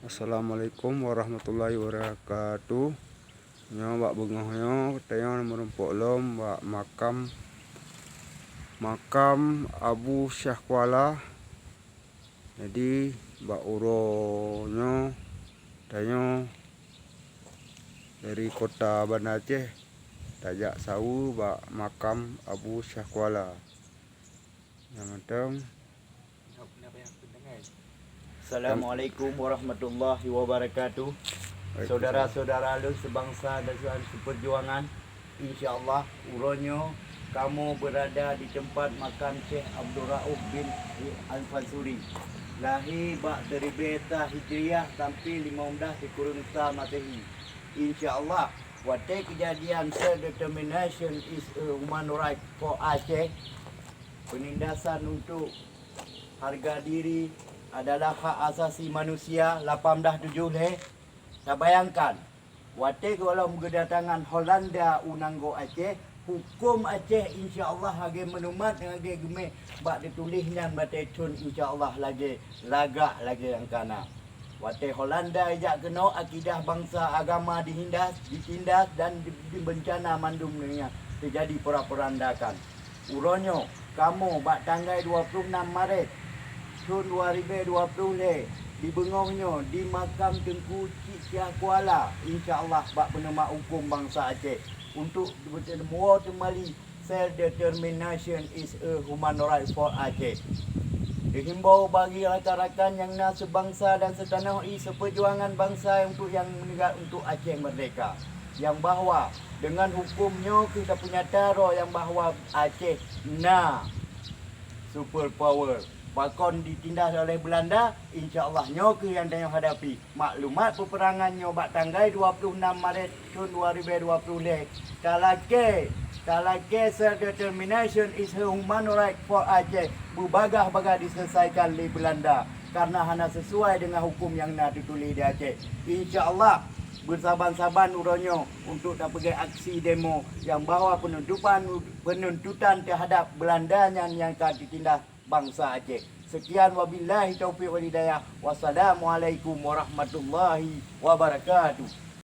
Assalamualaikum warahmatullahi wabarakatuh. Nyo bak bengohnyo katanya merumpok lom bak makam Abu Syah Kuala. Jadi bak uronyo katanya dari kota Banda Aceh tajak sawu bak makam Abu Syah Kuala. Yang matang Assalamualaikum warahmatullahi wabarakatuh. Saudara-saudara lu sebangsa dan seperjuangan, insya-Allah uronyo kamu berada di tempat makam Syekh Abdul Rauf bin Al-Fansuri. Lahir bak 13 Hijriah sampai 15 Kurun Masehi. Insya-Allah waktu kejadian self-determination is a human right for Aceh. Penindasan untuk harga diri adalah hak asasi manusia 18.7 leh. Tak bayangkan waktu kalau kedatangan Holanda unanggo Aceh, hukum Aceh insya-Allah lagi menumat lagi geme bak ditulisnya batecun insya-Allah lagi lagak lagi yang kana. Waktu Holanda ajak kena akidah bangsa agama ditindas dan bencana mandum dunia terjadi perandakan. Uronyo kamu bak tanggal 26 Maret tahun 2020 di bengohnyo di makam Tengku Syah Kuala, insya-Allah bak penema hukum bangsa Aceh untuk bertemu kembali self determination is a human right for Aceh. Dihimbau bagi rakan-rakan yang nak sebangsa dan setanah seperjuangan bangsa untuk yang meninggal untuk Aceh merdeka, yang bahawa dengan hukumnya kita punya taro yang bahawa Aceh super power bakon ditindas oleh Belanda, insya-Allah nyo ke yang dia hadapi. Maklumat peperangan nyo bak tanggal 26 Maret tahun 2020. Kalake self determination is a human right for Aceh. Berbagah-bagah diselesaikan oleh Belanda karena hanya sesuai dengan hukum yang nak ditulis di Aceh. Insya-Allah bersaban-saban uronyo untuk tak pergi aksi demo yang bahawa penuntutan terhadap Belanda yang akan ditindas bangsa Aceh. Sekian wabillahi taufiq wal hidayah. Wassalamualaikum warahmatullahi wabarakatuh.